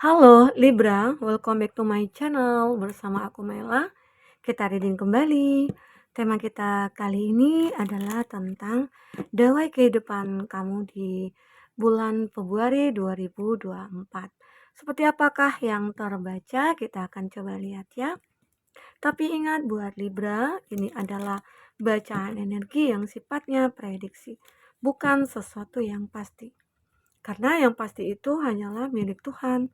Halo Libra, welcome back to my channel. Bersama aku Mela, kita reading kembali. Tema kita kali ini adalah tentang dawai kehidupan kamu di bulan Februari 2024. Seperti apakah yang terbaca? Kita akan coba lihat ya. Tapi ingat buat Libra, ini adalah bacaan energi yang sifatnya prediksi, bukan sesuatu yang pasti. Karena yang pasti itu hanyalah milik Tuhan,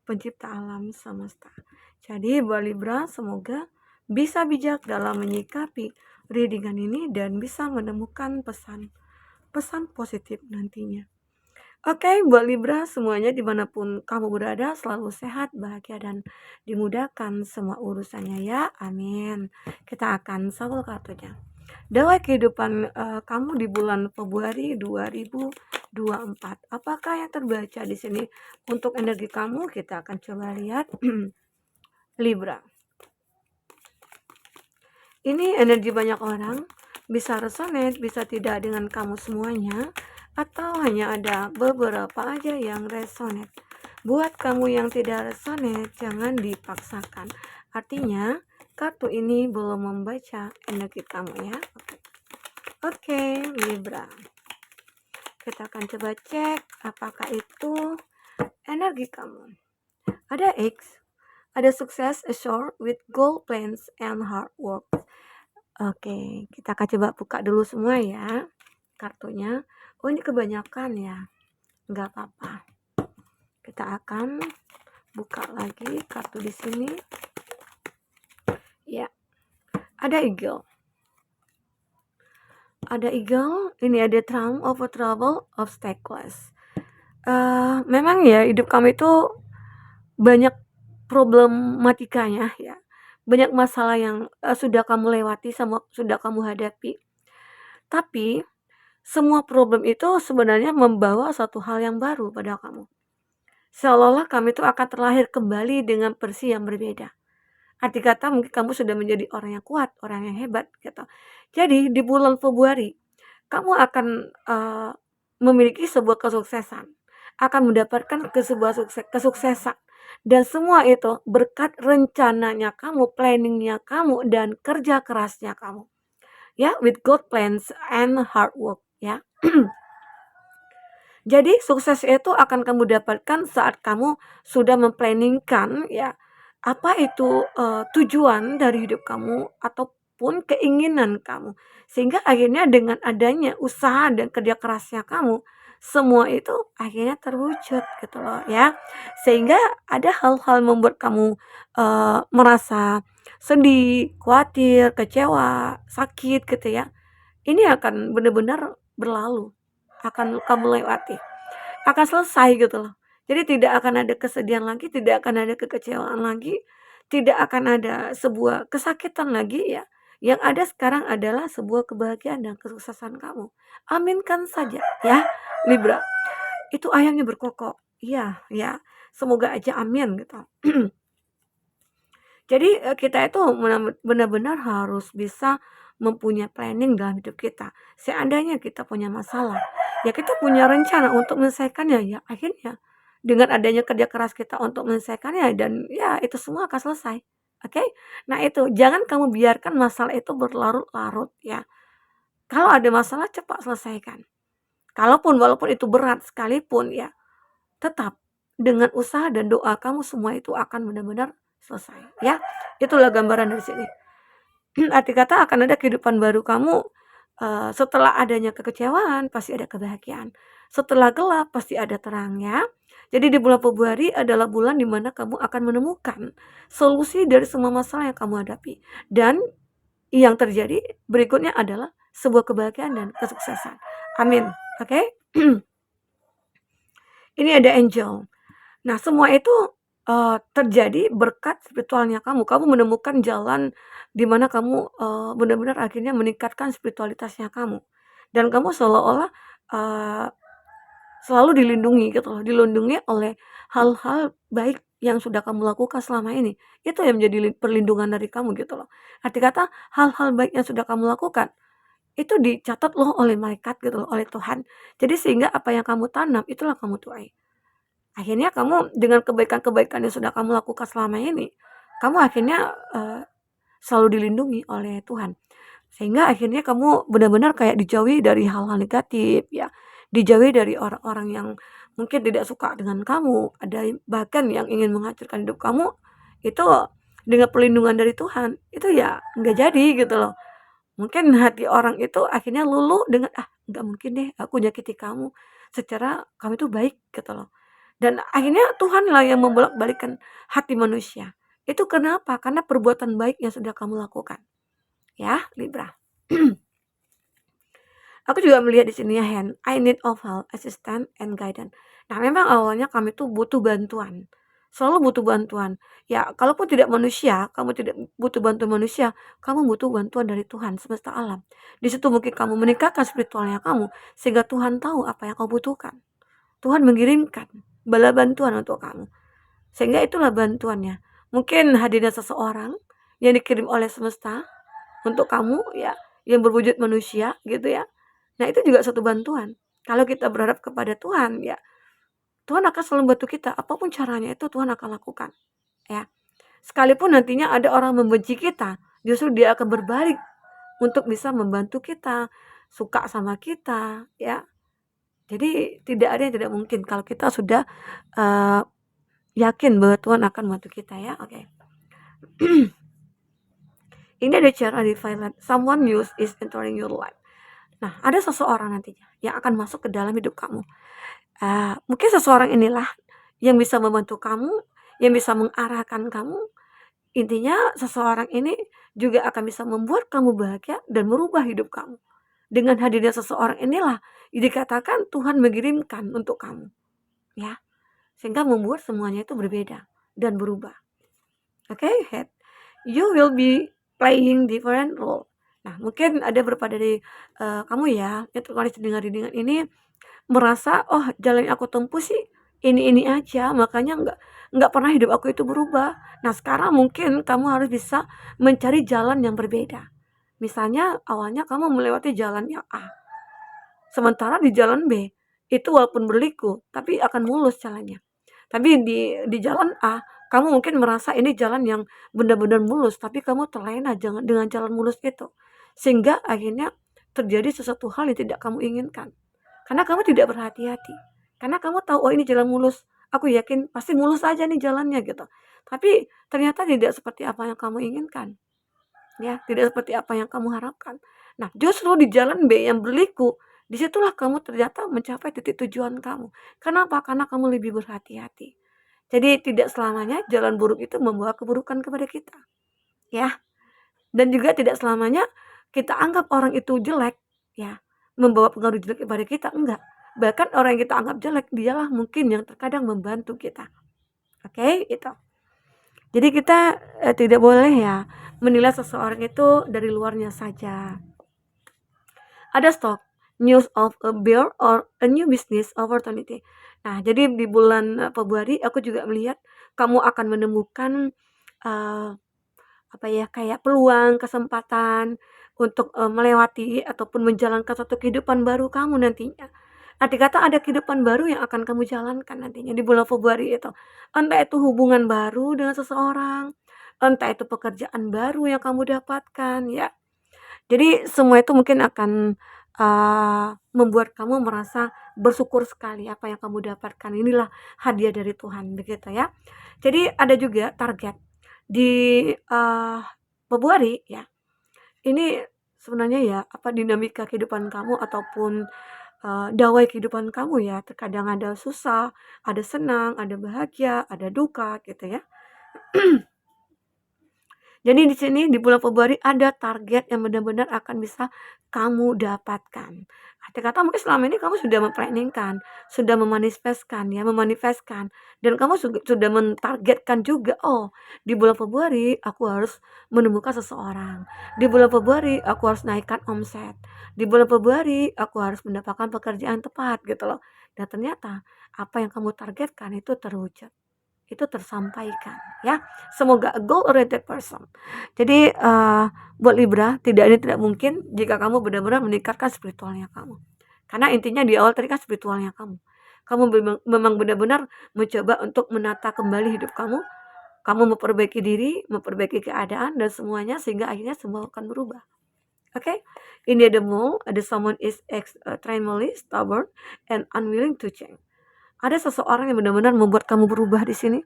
pencipta alam semesta. Jadi buat Libra, semoga bisa bijak dalam menyikapi readingan ini dan bisa menemukan pesan positif nantinya. Oke, buat Libra semuanya dimanapun kamu berada selalu sehat, bahagia, dan dimudahkan semua urusannya ya, amin. Kita akan shuffle kartunya. Dawai kehidupan kamu di bulan Februari 2024. Apakah yang terbaca di sini untuk energi kamu? Kita akan coba lihat. Libra. Ini energi banyak orang, bisa resonate, bisa tidak dengan kamu semuanya, atau hanya ada beberapa aja yang resonate. Buat kamu yang tidak resonate, jangan dipaksakan. Artinya, kartu ini belum membaca energi kamu ya. Oke, Libra. Kita akan coba cek apakah itu energi kamu. Ada X, ada sukses assured with goal plans and hard work. Oke, kita akan coba buka dulu semua ya kartunya. Oh, ini kebanyakan ya. Nggak apa-apa. Kita akan buka lagi kartu di sini. Ya, ada Eagle. Ada Eagle, ini ada Trump of a Trouble Obstacles. Memang ya hidup kamu itu banyak problematikanya ya. Banyak masalah yang sudah kamu lewati, sudah kamu hadapi. Tapi semua problem itu sebenarnya membawa satu hal yang baru pada kamu. Seolah-olah kamu itu akan terlahir kembali dengan versi yang berbeda. Arti kata mungkin kamu sudah menjadi orang yang kuat, orang yang hebat gitu. Jadi di bulan Februari kamu akan memiliki sebuah kesuksesan, akan mendapatkan sebuah kesuksesan, dan semua itu berkat rencananya kamu, planningnya kamu, dan kerja kerasnya kamu. Ya, with good plans and hard work ya. Jadi sukses itu akan kamu dapatkan saat kamu sudah memplanningkan ya apa itu tujuan dari hidup kamu ataupun keinginan kamu. Sehingga akhirnya dengan adanya usaha dan kerja kerasnya kamu, semua itu akhirnya terwujud gitu loh ya. Sehingga ada hal-hal membuat kamu merasa sedih, khawatir, kecewa, sakit gitu ya. Ini akan benar-benar berlalu, akan kamu lewati, akan selesai gitu loh. Jadi tidak akan ada kesedihan lagi, tidak akan ada kekecewaan lagi, tidak akan ada sebuah kesakitan lagi ya. Yang ada sekarang adalah sebuah kebahagiaan dan kesuksesan kamu. Aminkan saja ya, Libra. Itu ayamnya berkokok. Iya, ya. Semoga aja amin gitu. Jadi kita itu benar-benar harus bisa mempunyai planning dalam hidup kita. Seandainya kita punya masalah, ya kita punya rencana untuk menyelesaikannya ya. Akhirnya dengan adanya kerja keras kita untuk menyelesaikannya dan ya itu semua akan selesai. Oke? Nah, itu jangan kamu biarkan masalah itu berlarut-larut ya. Kalau ada masalah cepat selesaikan. Walaupun itu berat sekalipun ya, tetap dengan usaha dan doa kamu semua itu akan benar-benar selesai ya. Itulah gambaran dari sini. Arti kata akan ada kehidupan baru kamu, setelah adanya kekecewaan pasti ada kebahagiaan. Setelah gelap pasti ada terang ya. Jadi di bulan Februari adalah bulan di mana kamu akan menemukan solusi dari semua masalah yang kamu hadapi. Dan yang terjadi berikutnya adalah sebuah kebahagiaan dan kesuksesan. Amin. Oke? Ini ada angel. Nah, semua itu terjadi berkat spiritualnya kamu. Kamu menemukan jalan di mana kamu benar-benar akhirnya meningkatkan spiritualitasnya kamu. Dan kamu seolah-olah selalu dilindungi gitu loh, dilindungi oleh hal-hal baik yang sudah kamu lakukan selama ini. Itu yang menjadi perlindungan dari kamu gitu loh. Arti kata hal-hal baik yang sudah kamu lakukan itu dicatat loh oleh malaikat gitu loh, oleh Tuhan. Jadi sehingga apa yang kamu tanam itulah kamu tuai. Akhirnya kamu dengan kebaikan-kebaikan yang sudah kamu lakukan selama ini, kamu akhirnya, selalu dilindungi oleh Tuhan. Sehingga akhirnya kamu benar-benar kayak dijauhi dari hal-hal negatif ya, dijauhi dari orang-orang yang mungkin tidak suka dengan kamu, ada bahkan yang ingin menghancurkan hidup kamu, itu dengan perlindungan dari Tuhan, itu ya nggak jadi gitu loh. Mungkin hati orang itu akhirnya luluh dengan, "Ah, nggak mungkin deh aku nyakiti kamu, secara kamu itu baik," gitu loh. Dan akhirnya Tuhanlah yang membolak-balikkan hati manusia. Itu kenapa? Karena perbuatan baik yang sudah kamu lakukan. Ya, Libra. Aku juga melihat di sini ya, hand, I need of help, assistance, and guidance. Nah, memang awalnya kami tuh butuh bantuan. Selalu butuh bantuan. Ya, kalaupun tidak manusia, kamu tidak butuh bantuan manusia, kamu butuh bantuan dari Tuhan semesta alam. Di situ mungkin kamu meningkatkan spiritualnya kamu, sehingga Tuhan tahu apa yang kau butuhkan. Tuhan mengirimkan bala bantuan untuk kamu. Sehingga itulah bantuannya. Mungkin hadirnya seseorang yang dikirim oleh semesta untuk kamu ya, yang berwujud manusia gitu ya. Nah, itu juga satu bantuan. Kalau kita berharap kepada Tuhan ya, Tuhan akan selalu membantu kita. Apapun caranya itu Tuhan akan lakukan ya. Sekalipun nantinya ada orang membenci kita, justru dia akan berbalik untuk bisa membantu kita, suka sama kita ya. Jadi tidak ada yang tidak mungkin kalau kita sudah yakin bahwa Tuhan akan membantu kita ya. Oke. Ini ada cara di Violet. Someone new is entering your life. Nah, ada seseorang nantinya yang akan masuk ke dalam hidup kamu. Mungkin seseorang inilah yang bisa membantu kamu, yang bisa mengarahkan kamu. Intinya seseorang ini juga akan bisa membuat kamu bahagia dan merubah hidup kamu. Dengan hadirnya seseorang inilah dikatakan Tuhan mengirimkan untuk kamu. Ya, sehingga membuat semuanya itu berbeda dan berubah. Oke, head. You will be playing different role. Nah, mungkin ada beberapa dari kamu ya yang terkondisi dengan readingan ini merasa, "Oh, jalan yang aku tempuh sih ini aja, makanya nggak pernah hidup aku itu berubah." Nah, sekarang mungkin kamu harus bisa mencari jalan yang berbeda. Misalnya awalnya kamu melewati jalan yang A, sementara di jalan B, itu walaupun berliku, tapi akan mulus jalannya. Tapi di jalan A, kamu mungkin merasa ini jalan yang benar-benar mulus, tapi kamu terlena dengan jalan mulus itu. Sehingga akhirnya terjadi sesuatu hal yang tidak kamu inginkan. Karena kamu tidak berhati-hati. Karena kamu tahu, oh ini jalan mulus, aku yakin pasti mulus aja nih jalannya gitu. Tapi ternyata tidak seperti apa yang kamu inginkan. Ya, tidak seperti apa yang kamu harapkan. Nah, justru di jalan B yang berliku, disitulah kamu ternyata mencapai titik tujuan kamu. Kenapa? Karena kamu lebih berhati-hati. Jadi tidak selamanya jalan buruk itu membawa keburukan kepada kita. Ya, dan juga tidak selamanya kita anggap orang itu jelek, ya, membawa pengaruh jelek kepada kita, enggak. Bahkan orang yang kita anggap jelek, dialah mungkin yang terkadang membantu kita. Oke, itu. Jadi kita tidak boleh ya menilai seseorang itu dari luarnya saja. Ada stock news of a bear or a new business opportunity. Nah, jadi di bulan Februari aku juga melihat kamu akan menemukan uh, apa ya, kayak peluang, kesempatan untuk melewati ataupun menjalankan satu kehidupan baru kamu nantinya. Arti kata ada kehidupan baru yang akan kamu jalankan nantinya di bulan Februari itu. Entah itu hubungan baru dengan seseorang, entah itu pekerjaan baru yang kamu dapatkan ya. Jadi semua itu mungkin akan membuat kamu merasa bersyukur sekali apa yang kamu dapatkan. Inilah hadiah dari Tuhan begitu ya. Jadi ada juga target di Februari ya. Ini sebenarnya ya apa dinamika kehidupan kamu ataupun dawai kehidupan kamu ya. Terkadang ada susah, ada senang, ada bahagia, ada duka gitu ya. Jadi di sini di bulan Februari ada target yang benar-benar akan bisa kamu dapatkan. Arti kata mungkin selama ini kamu sudah memplanningkan, sudah memanifestkan, dan kamu sudah mentargetkan juga, oh di bulan Februari aku harus menemukan seseorang, di bulan Februari aku harus naikkan omset, di bulan Februari aku harus mendapatkan pekerjaan tepat gitu loh. Dan ternyata apa yang kamu targetkan itu terwujud, itu tersampaikan ya. Semoga a goal oriented person. Jadi buat Libra tidak mungkin jika kamu benar-benar meningkatkan spiritualnya kamu. Karena intinya di awal tadi kan spiritualnya kamu. Kamu memang benar-benar mencoba untuk menata kembali hidup kamu, kamu memperbaiki diri, memperbaiki keadaan dan semuanya sehingga akhirnya semua akan berubah. Oke? In the mall, ada someone is extremely stubborn and unwilling to change. Ada seseorang yang benar-benar membuat kamu berubah di sini.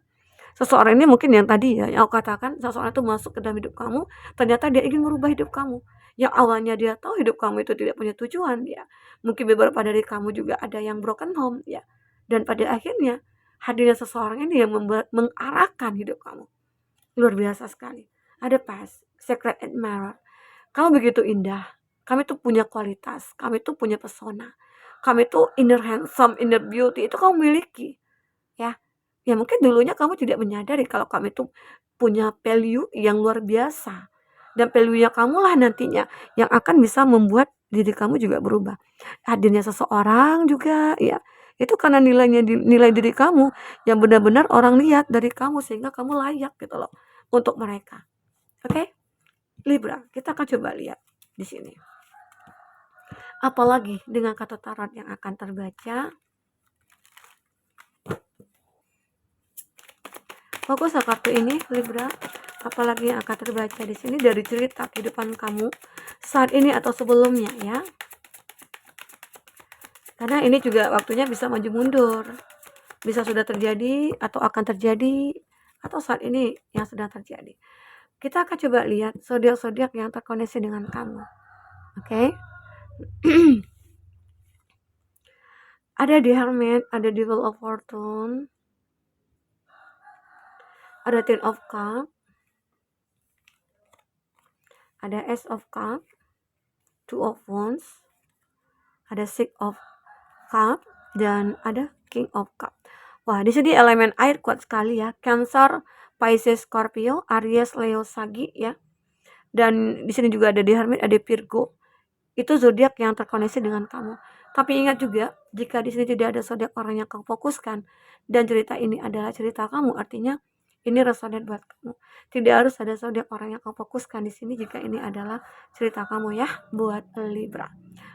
Seseorang ini mungkin yang tadi ya, yang aku katakan, seseorang itu masuk ke dalam hidup kamu, ternyata dia ingin merubah hidup kamu. Yang awalnya dia tahu hidup kamu itu tidak punya tujuan, ya. Mungkin beberapa dari kamu juga ada yang broken home, ya. Dan pada akhirnya, hadirnya seseorang ini yang mengarahkan hidup kamu. Luar biasa sekali. Ada past, secret admirer. Kamu begitu indah. Kami tuh punya kualitas, kami tuh punya pesona. Kami tuh inner handsome, inner beauty itu kamu miliki, ya. Ya mungkin dulunya kamu tidak menyadari kalau kamu itu punya value yang luar biasa. Dan value-nya kamulah nantinya yang akan bisa membuat diri kamu juga berubah. Hadirnya seseorang juga ya, itu karena nilai diri kamu yang benar-benar orang lihat dari kamu sehingga kamu layak gitu loh untuk mereka. Oke? Libra, kita akan coba lihat di sini. Apalagi dengan kata tarot yang akan terbaca. Fokus ke kartu ini, Libra. Apalagi yang akan terbaca di sini dari cerita kehidupan kamu saat ini atau sebelumnya ya. Karena ini juga waktunya bisa maju mundur. Bisa sudah terjadi atau akan terjadi atau saat ini yang sedang terjadi. Kita akan coba lihat zodiak-zodiak yang terkoneksi dengan kamu. Oke? Ada The Hermit, ada Devil of Fortune, ada Ten of Cups, ada Ace of Cups, Two of Wands, ada Six of Cups, dan ada King of Cups. Wah, di sini elemen air kuat sekali ya. Cancer, Pisces, Scorpio, Aries, Leo, Sagi ya. Dan di sini juga ada The Hermit, ada Virgo. Itu zodiak yang terkoneksi dengan kamu. Tapi ingat juga, jika di sini tidak ada zodiak orang yang kamu fokuskan dan cerita ini adalah cerita kamu, artinya ini resonate buat kamu. Tidak harus ada zodiak orang yang kamu fokuskan di sini jika ini adalah cerita kamu ya, buat Libra.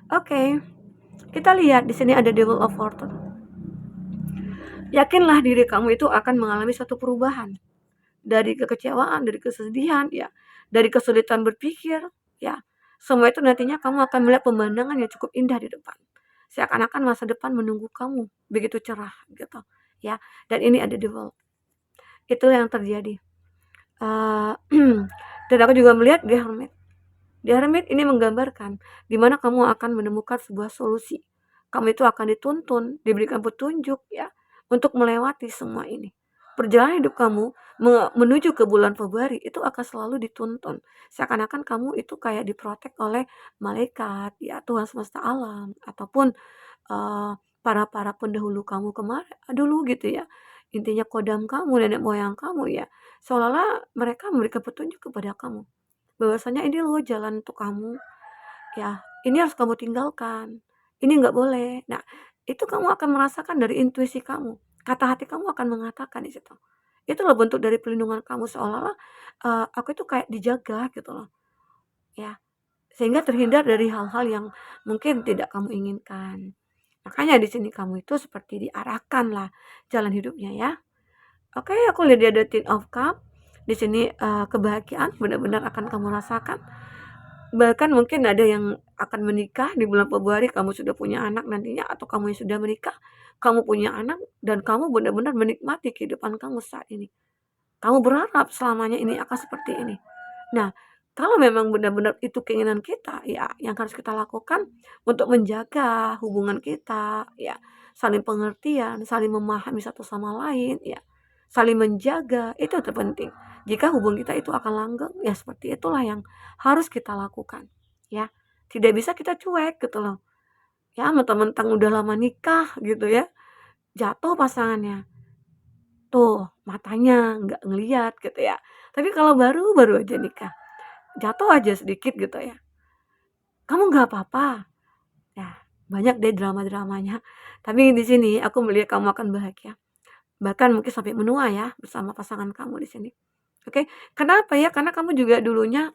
Oke. Kita lihat di sini ada Devil of Fortune. Yakinlah diri kamu itu akan mengalami suatu perubahan. Dari kekecewaan, dari kesedihan, ya, dari kesulitan berpikir, ya. Semua itu nantinya kamu akan melihat pemandangan yang cukup indah di depan. Seakan-akan masa depan menunggu kamu, begitu cerah gitu, ya. Dan ini ada Devil. Itu yang terjadi. Dan aku juga melihat The Hermit. The Hermit ini menggambarkan di mana kamu akan menemukan sebuah solusi. Kamu itu akan dituntun, diberikan petunjuk ya untuk melewati semua ini. Perjalanan hidup kamu menuju ke bulan Februari itu akan selalu dituntun. Seakan-akan kamu itu kayak diprotek oleh malaikat, ya Tuhan semesta alam ataupun para pendahulu kamu kemarin dulu gitu ya. Intinya kodam kamu, nenek moyang kamu ya. Seolah-olah mereka memberikan petunjuk kepada kamu. Bahwasanya ini loh jalan untuk kamu. Ya, ini harus kamu tinggalkan. Ini nggak boleh. Nah, itu kamu akan merasakan dari intuisi kamu. Kata hati kamu akan mengatakan di situ. Itu loh bentuk dari pelindungan kamu seolah-olah aku itu kayak dijaga gitu loh. Ya, sehingga terhindar dari hal-hal yang mungkin tidak kamu inginkan. Makanya di sini kamu itu seperti diarahkan lah jalan hidupnya ya. Oke, aku lihat dia ada Ten of Cup. Di sini kebahagiaan benar-benar akan kamu rasakan. Bahkan mungkin ada yang akan menikah di bulan Februari, kamu sudah punya anak nantinya atau kamu yang sudah menikah, kamu punya anak dan kamu benar-benar menikmati kehidupan kamu saat ini. Kamu berharap selamanya ini akan seperti ini. Nah, kalau memang benar-benar itu keinginan kita, ya yang harus kita lakukan untuk menjaga hubungan kita, ya saling pengertian, saling memahami satu sama lain, ya saling menjaga, itu terpenting. Jika hubungan kita itu akan langgeng, ya seperti itulah yang harus kita lakukan, ya. Tidak bisa kita cuek gitu loh. Ya, mentang-mentang udah lama nikah gitu ya, jatuh pasangannya. Tuh, matanya nggak ngelihat gitu ya. Tapi kalau baru aja nikah, jatuh aja sedikit gitu ya. Kamu nggak apa-apa. Ya, banyak deh drama-dramanya. Tapi di sini aku melihat kamu akan bahagia. Bahkan mungkin sampai menua ya bersama pasangan kamu di sini. Oke, kenapa ya? Karena kamu juga dulunya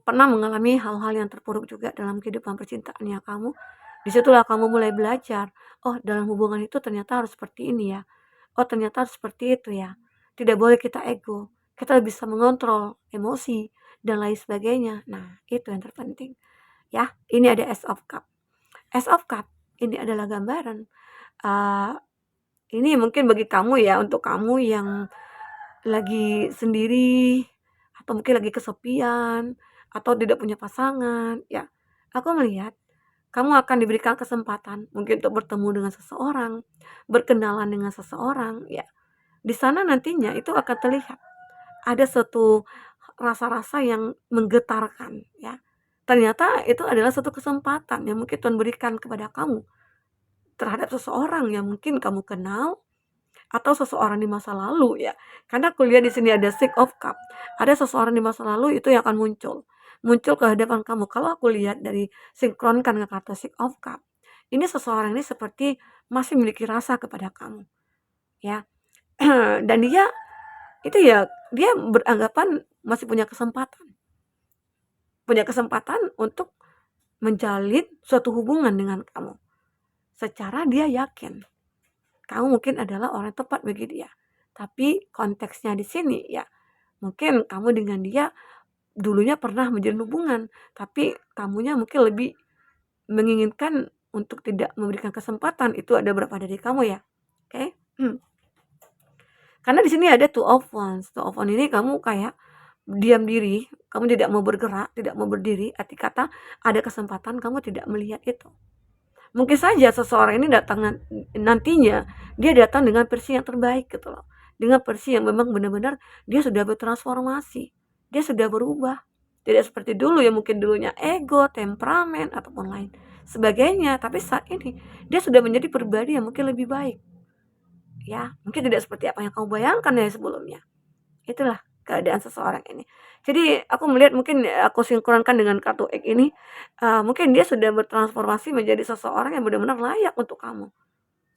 pernah mengalami hal-hal yang terpuruk juga dalam kehidupan percintaannya kamu. Disitulah kamu mulai belajar, oh dalam hubungan itu ternyata harus seperti ini ya, oh ternyata harus seperti itu ya. Tidak boleh kita ego, kita bisa mengontrol emosi dan lain sebagainya. Nah, itu yang terpenting. Ya, ini ada Ace of Cup. Ace of Cup ini adalah gambaran, eee, ini mungkin bagi kamu ya, untuk kamu yang lagi sendiri, atau mungkin lagi kesepian, atau tidak punya pasangan, ya. Aku melihat kamu akan diberikan kesempatan mungkin untuk bertemu dengan seseorang, berkenalan dengan seseorang, ya. Di sana nantinya itu akan terlihat ada suatu rasa-rasa yang menggetarkan, ya. Ternyata itu adalah satu kesempatan yang mungkin Tuhan berikan kepada kamu terhadap seseorang yang mungkin kamu kenal atau seseorang di masa lalu ya. Karena aku lihat di sini ada Six of Cup. Ada seseorang di masa lalu itu yang akan muncul ke hadapan kamu. Kalau aku lihat dari sinkronkan ke kartu Six of Cup, ini seseorang ini seperti masih memiliki rasa kepada kamu, ya. Dan dia itu ya, dia beranggapan masih punya kesempatan untuk menjalin suatu hubungan dengan kamu. Secara dia yakin kamu mungkin adalah orang tepat bagi dia. Tapi konteksnya di sini ya, mungkin kamu dengan dia dulunya pernah menjalin hubungan, tapi kamunya mungkin lebih menginginkan untuk tidak memberikan kesempatan. Itu ada berapa dari kamu ya? Oke. Karena di sini ada two of wands. Two of wands ini kamu kayak diam diri, kamu tidak mau bergerak, tidak mau berdiri, arti kata ada kesempatan kamu tidak melihat itu. Mungkin saja seseorang ini datang nantinya, dia datang dengan versi yang terbaik gitu loh. Dengan versi yang memang benar-benar dia sudah bertransformasi, dia sudah berubah. Tidak seperti dulu ya, mungkin dulunya ego, temperamen, ataupun lain sebagainya. Tapi saat ini dia sudah menjadi pribadi yang mungkin lebih baik. Ya, mungkin tidak seperti apa yang kamu bayangkan ya sebelumnya. Itulah keadaan seseorang ini. Jadi aku melihat mungkin aku sinkronkan dengan kartu X ini, mungkin dia sudah bertransformasi menjadi seseorang yang benar-benar layak untuk kamu.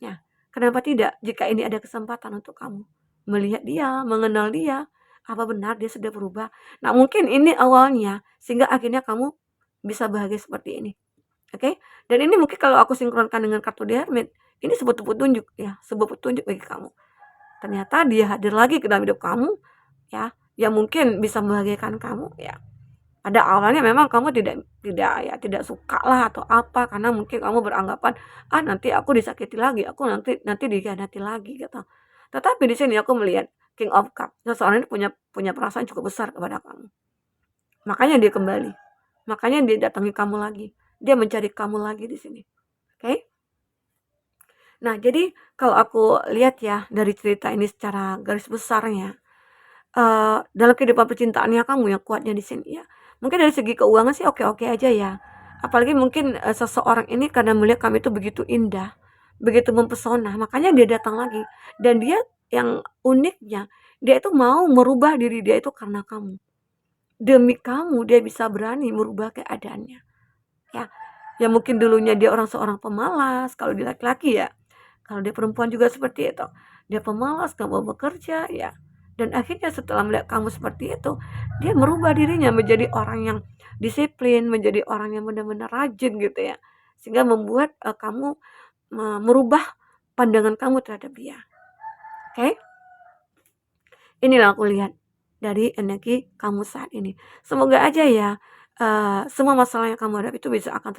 Ya, kenapa tidak jika ini ada kesempatan untuk kamu melihat dia, mengenal dia, apa benar dia sudah berubah. Nah, mungkin ini awalnya sehingga akhirnya kamu bisa bahagia seperti ini. Oke? Dan ini mungkin kalau aku sinkronkan dengan kartu The Hermit, ini sebuah petunjuk ya, sebuah petunjuk bagi kamu. Ternyata dia hadir lagi ke dalam hidup kamu ya, yang mungkin bisa membahagiakan kamu ya. Pada awalnya memang kamu tidak suka lah atau apa, karena mungkin kamu beranggapan, ah nanti aku disakiti lagi, aku nanti dikhianati lagi gitu. Tetapi di sini aku melihat King of Cup, seseorang ini punya perasaan cukup besar kepada kamu. Makanya dia kembali, makanya dia datangi kamu lagi, dia mencari kamu lagi di sini. Oke? Nah, jadi kalau aku lihat ya dari cerita ini secara garis besarnya, dalam kehidupan percintaannya kamu yang kuatnya di sini ya. Mungkin dari segi keuangan sih oke-oke aja ya. Apalagi mungkin, seseorang ini karena melihat kamu itu begitu indah, begitu mempesona, makanya dia datang lagi. Dan dia yang uniknya, dia itu mau merubah diri dia itu karena kamu. Demi kamu dia bisa berani merubah keadaannya, ya. Yang mungkin dulunya dia seorang pemalas, kalau dia laki-laki ya. Kalau dia perempuan juga seperti itu. Dia pemalas, nggak mau bekerja, ya. Dan akhirnya setelah melihat kamu seperti itu, dia merubah dirinya menjadi orang yang disiplin, menjadi orang yang benar-benar rajin gitu ya. Sehingga membuat kamu merubah pandangan kamu terhadap dia. Oke? Inilah aku lihat dari energi kamu saat ini. Semoga aja ya semua masalah yang kamu hadapi itu bisa akan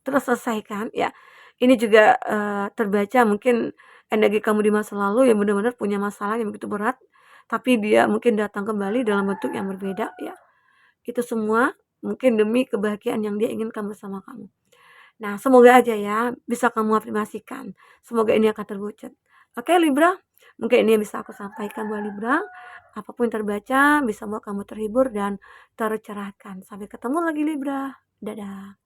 terselesaikan ya. Ini juga terbaca mungkin energi kamu di masa lalu yang benar-benar punya masalah yang begitu berat, tapi dia mungkin datang kembali dalam bentuk yang berbeda ya. Itu semua mungkin demi kebahagiaan yang dia inginkan bersama kamu. Nah, semoga aja ya bisa kamu afirmasikan. Semoga ini akan terwujud. Oke, Libra, mungkin ini yang bisa aku sampaikan buat Libra. Apapun yang terbaca bisa membuat kamu terhibur dan tercerahkan. Sampai ketemu lagi Libra. Dadah.